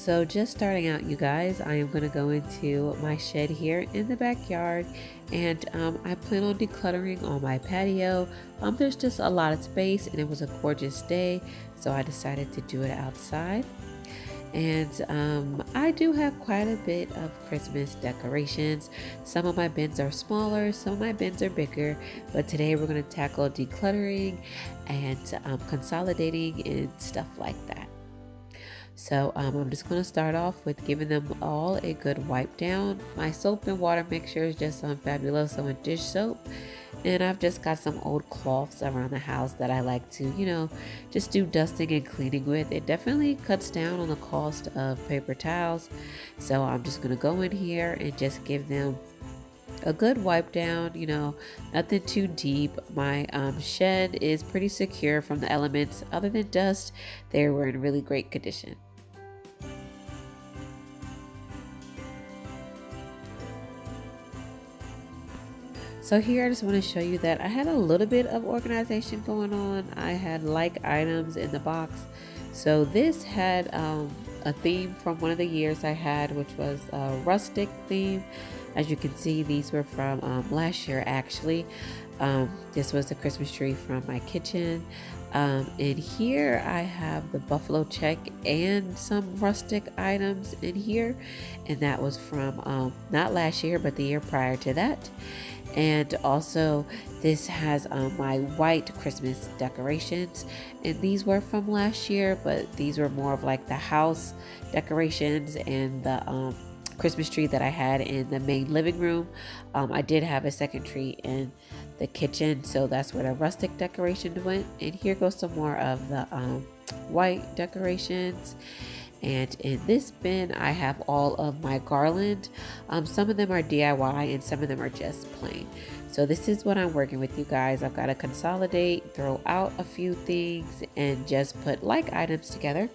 So just starting out, you guys, I am going to go into my shed here in the backyard, and I plan on decluttering on my patio. There's just a lot of space and it was a gorgeous day, so I decided to do it outside. And I do have quite a bit of Christmas decorations. Some of my bins are smaller, some of my bins are bigger, but today we're going to tackle decluttering and consolidating and stuff like that. So I'm just going to start off with giving them all a good wipe down. My soap and water mixture is just some Fabuloso and dish soap. And I've just got some old cloths around the house that I like to, just do dusting and cleaning with. It definitely cuts down on the cost of paper towels. So I'm just going to go in here and just give them a good wipe down, nothing too deep. My shed is pretty secure from the elements. Other than dust, they were in really great condition. So here I just want to show you that I had a little bit of organization going on. I had like items in the box. So this had a theme from one of the years I had, which was a rustic theme. As you can see, these were from last year actually. This was the Christmas tree from my kitchen. And here I have the buffalo check and some rustic items in here. And that was from not last year, but the year prior to that. And also this has my white Christmas decorations, and these were from last year, but these were more of like the house decorations and the Christmas tree that I had in the main living room. I did have a second tree in the kitchen, so that's where the rustic decoration went. And here goes some more of the white decorations. And in this bin, I have all of my garland. Some of them are DIY and some of them are just plain. So this is what I'm working with, you guys. I've got to consolidate, throw out a few things, and just put like items together.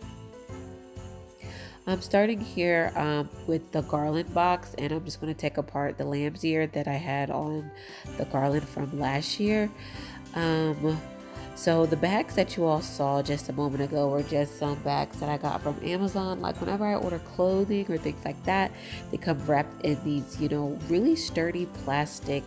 I'm starting here with the garland box, and I'm just going to take apart the lamb's ear that I had on the garland from last year. So the bags that you all saw just a moment ago were just some bags that I got from Amazon. Like whenever I order clothing or things like that, they come wrapped in these, really sturdy plastic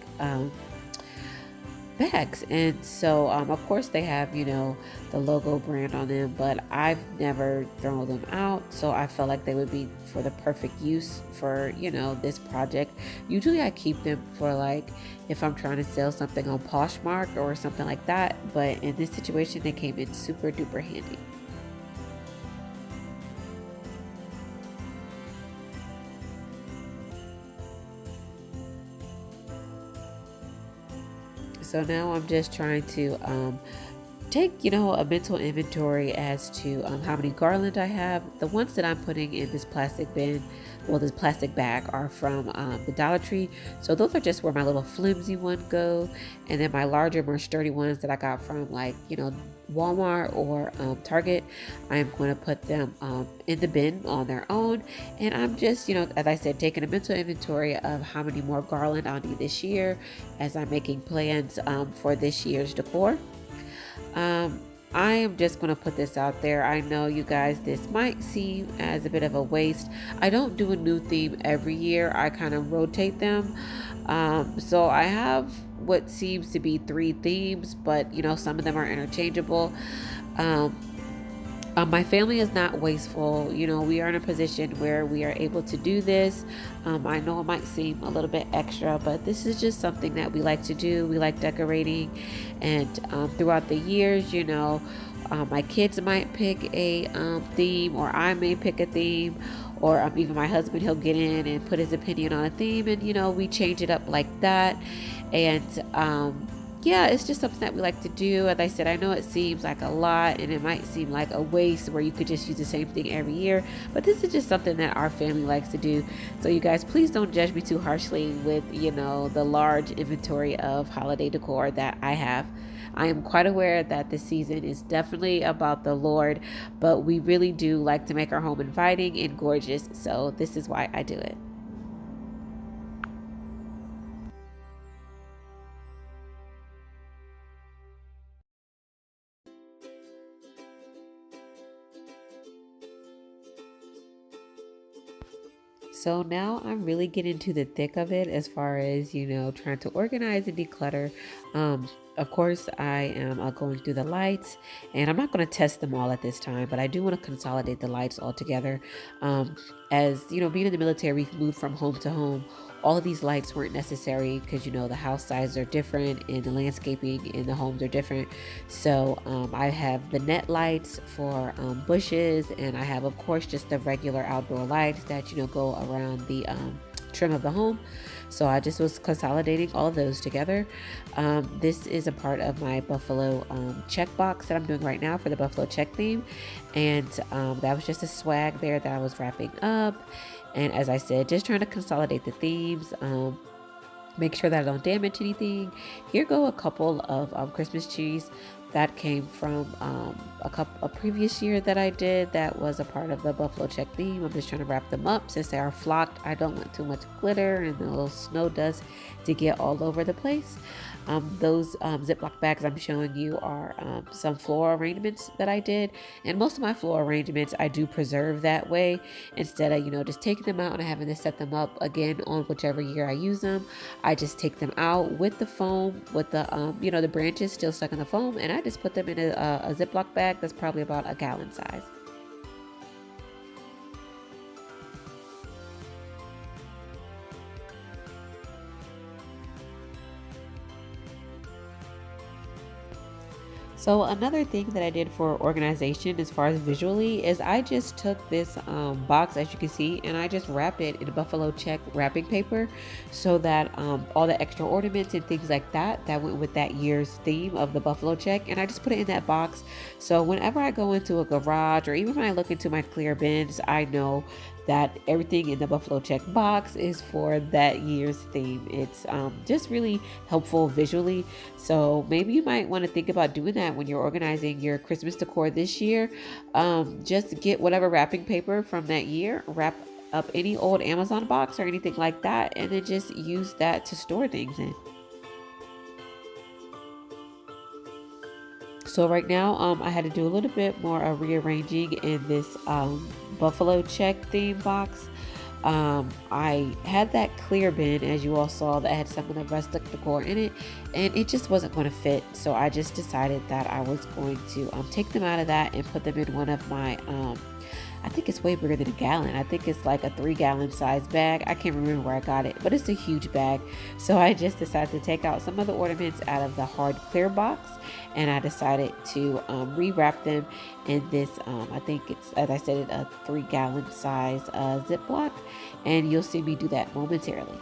bags. And so of course they have the logo brand on them, but I've never thrown them out, so I felt like they would be for the perfect use for this project. Usually I keep them for like if I'm trying to sell something on Poshmark or something like that, but in this situation they came in super duper handy. So now I'm just trying to take a mental inventory as to how many garland I have. The ones that I'm putting in this plastic bin, well, this plastic bag, are from the Dollar Tree, so those are just where my little flimsy ones go. And then my larger, more sturdy ones that I got from like Walmart or Target, I'm going to put them in the bin on their own. And I'm just as I said, taking a mental inventory of how many more garland I'll need this year as I'm making plans for this year's decor. I am just going to put this out there. I know you guys, this might seem as a bit of a waste. I don't do a new theme every year. I kind of rotate them. So I have what seems to be 3 themes, but some of them are interchangeable. Um, my family is not wasteful. We are in a position where we are able to do this. I know it might seem a little bit extra, but this is just something that we like to do. We like decorating, and throughout the years, my kids might pick a theme, or I may pick a theme, or even my husband, he'll get in and put his opinion on a theme, and we change it up like that. And yeah, it's just something that we like to do. As I said, I know it seems like a lot and it might seem like a waste where you could just use the same thing every year, but this is just something that our family likes to do. So you guys, please don't judge me too harshly with the large inventory of holiday decor that I have. I am quite aware that this season is definitely about the Lord, but we really do like to make our home inviting and gorgeous, so this is why I do it. So now I'm really getting to the thick of it as far as, trying to organize and declutter. Of course, I am going through the lights, and I'm not going to test them all at this time, but I do want to consolidate the lights all together. As being in the military, we've moved from home to home. All of these lights weren't necessary because, the house sizes are different and the landscaping in the homes are different. So I have the net lights for bushes, and I have, of course, just the regular outdoor lights that, go around the trim of the home. So I just was consolidating all of those together. This is a part of my buffalo check box that I'm doing right now for the buffalo check theme. And that was just a swag there that I was wrapping up. And as I said, just trying to consolidate the themes, make sure that I don't damage anything. Here go a couple of Christmas trees that came from a previous year that I did that was a part of the buffalo check theme. I'm just trying to wrap them up since they are flocked. I don't want too much glitter and the little snow dust to get all over the place. Those Ziploc bags I'm showing you are some floral arrangements that I did, and most of my floral arrangements I do preserve that way instead of just taking them out and having to set them up again on whichever year I use them. I just take them out with the foam, with the the branches still stuck in the foam, and I just put them in a Ziploc bag that's probably about a gallon size. So another thing that I did for organization as far as visually is I just took this box, as you can see, and I just wrapped it in buffalo check wrapping paper so that all the extra ornaments and things like that went with that year's theme of the buffalo check, and I just put it in that box. So whenever I go into a garage or even when I look into my clear bins, I know that everything in the buffalo check box is for that year's theme. It's just really helpful visually. So maybe you might want to think about doing that when you're organizing your Christmas decor this year. Just get whatever wrapping paper from that year, wrap up any old Amazon box or anything like that, and then just use that to store things in. So right now, I had to do a little bit more rearranging in this buffalo check theme box. I had that clear bin, as you all saw, that had some of the rustic decor in it, and it just wasn't going to fit. So I just decided that I was going to take them out of that and put them in one of my I think it's way bigger than a gallon. I think it's like a 3-gallon size bag. I can't remember where I got it, but it's a huge bag. So I just decided to take out some of the ornaments out of the hard clear box, and I decided to rewrap them in this, I think it's, as I said, a 3-gallon size Ziploc, and you'll see me do that momentarily.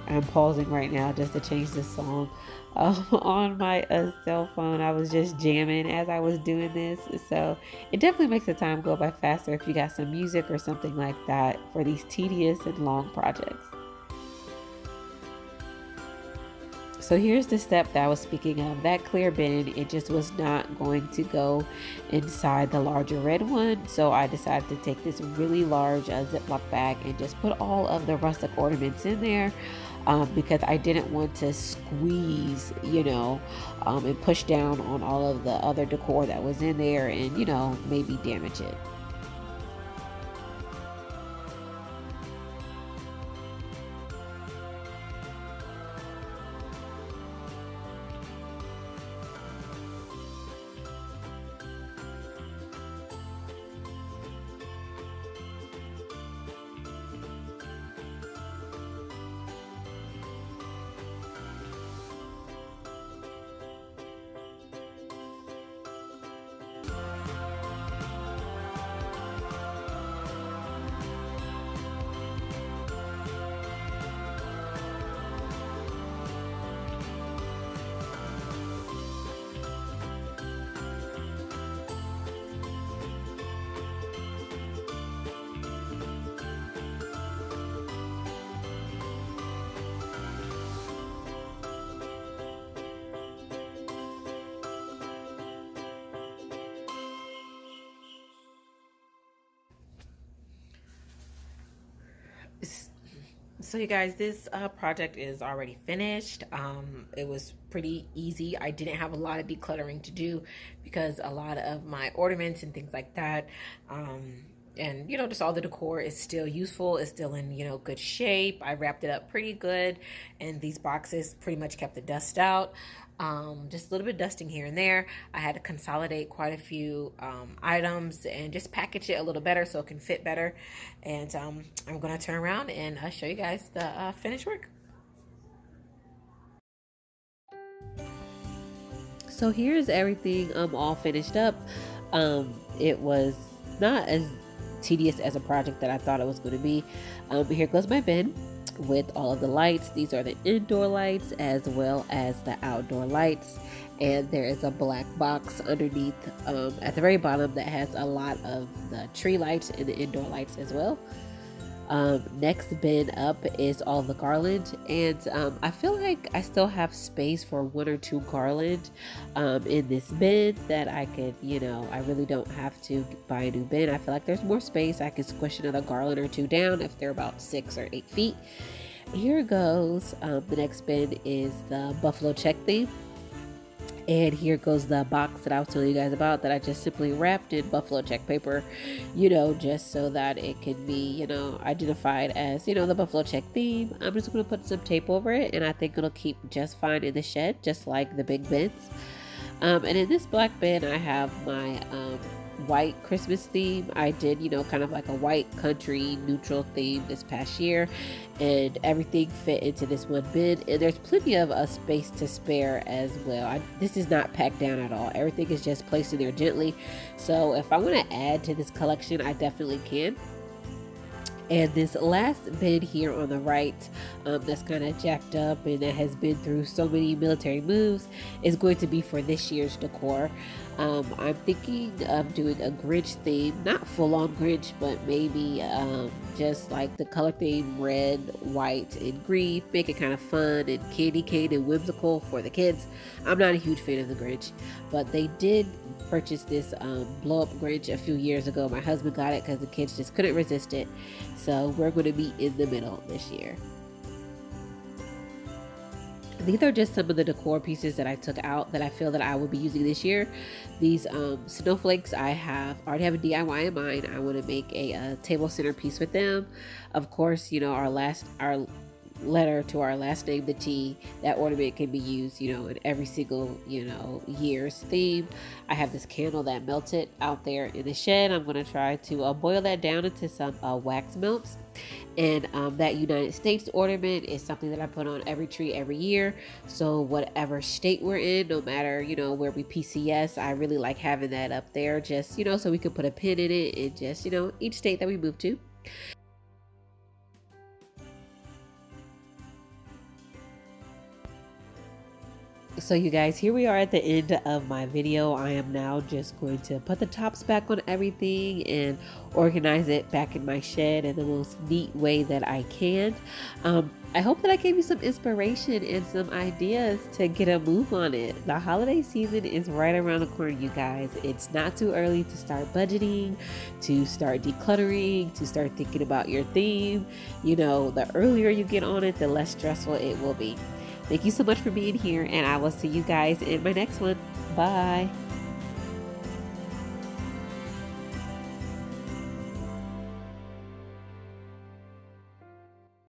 I'm pausing right now just to change the song on my cell phone. I was just jamming as I was doing this. So it definitely makes the time go by faster if you got some music or something like that for these tedious and long projects. So here's the step that I was speaking of. That clear bin, it just was not going to go inside the larger red one. So I decided to take this really large Ziploc bag and just put all of the rustic ornaments in there. Because I didn't want to squeeze, and push down on all of the other decor that was in there and, maybe damage it. So you guys, this project is already finished. It was pretty easy. I didn't have a lot of decluttering to do because a lot of my ornaments and things like that, and just all the decor is still useful. It's still in good shape. I wrapped it up pretty good, and these boxes pretty much kept the dust out. Just a little bit of dusting here and there. I had to consolidate quite a few items and just package it a little better so it can fit better. And I'm going to turn around and show you guys the finished work. So here's everything all finished up. It was not as tedious as a project that I thought it was going to be. Here goes my bin with all of the lights. These are the indoor lights as well as the outdoor lights, and there is a black box underneath at the very bottom that has a lot of the tree lights and the indoor lights as well. Next bin up is all the garland, and I feel like I still have space for one or two garland in this bin that I could, I really don't have to buy a new bin. I feel like there's more space. I could squish another garland or two down if they're about 6 or 8 feet. Here goes the next bin is the buffalo check theme. And here goes the box that I was telling you guys about that I just simply wrapped in buffalo check paper, just so that it can be, identified as, the buffalo check theme. I'm just going to put some tape over it, and I think it'll keep just fine in the shed, just like the big bins. And in this black bin, I have my white Christmas theme. I did, kind of like a white country neutral theme this past year, and everything fit into this one bin, and there's plenty of space to spare as well. This is not packed down at all. Everything is just placed in there gently, so if I want to add to this collection, I definitely can. And this last bin here on the right, that's kind of jacked up and that has been through so many military moves, is going to be for this year's decor. I'm thinking of doing a Grinch theme, not full on Grinch, but maybe just like the color theme, red, white, and green, make it kind of fun and candy cane and whimsical for the kids. I'm not a huge fan of the Grinch, but they did purchase this blow up Grinch a few years ago. My husband got it because the kids just couldn't resist it. So we're going to be in the middle this year. These are just some of the decor pieces that I took out that I feel that I will be using this year. These snowflakes I already have a DIY in mind. I want to make a table centerpiece with them. Of course, our letter to our last name, the T, that ornament can be used, in every single, year's theme. I have this candle that melted out there in the shed. I'm going to try to boil that down into some wax melts. And that United States ornament is something that I put on every tree every year. So whatever state we're in, no matter, where we PCS, I really like having that up there just, so we can put a pin in it and just, each state that we move to. So you guys, here we are at the end of my video. I am now just going to put the tops back on everything and organize it back in my shed in the most neat way that I can. I hope that I gave you some inspiration and some ideas to get a move on it. The holiday season is right around the corner, you guys. It's not too early to start budgeting, to start decluttering, to start thinking about your theme. The earlier you get on it, the less stressful it will be. Thank you so much for being here, and I will see you guys in my next one. Bye.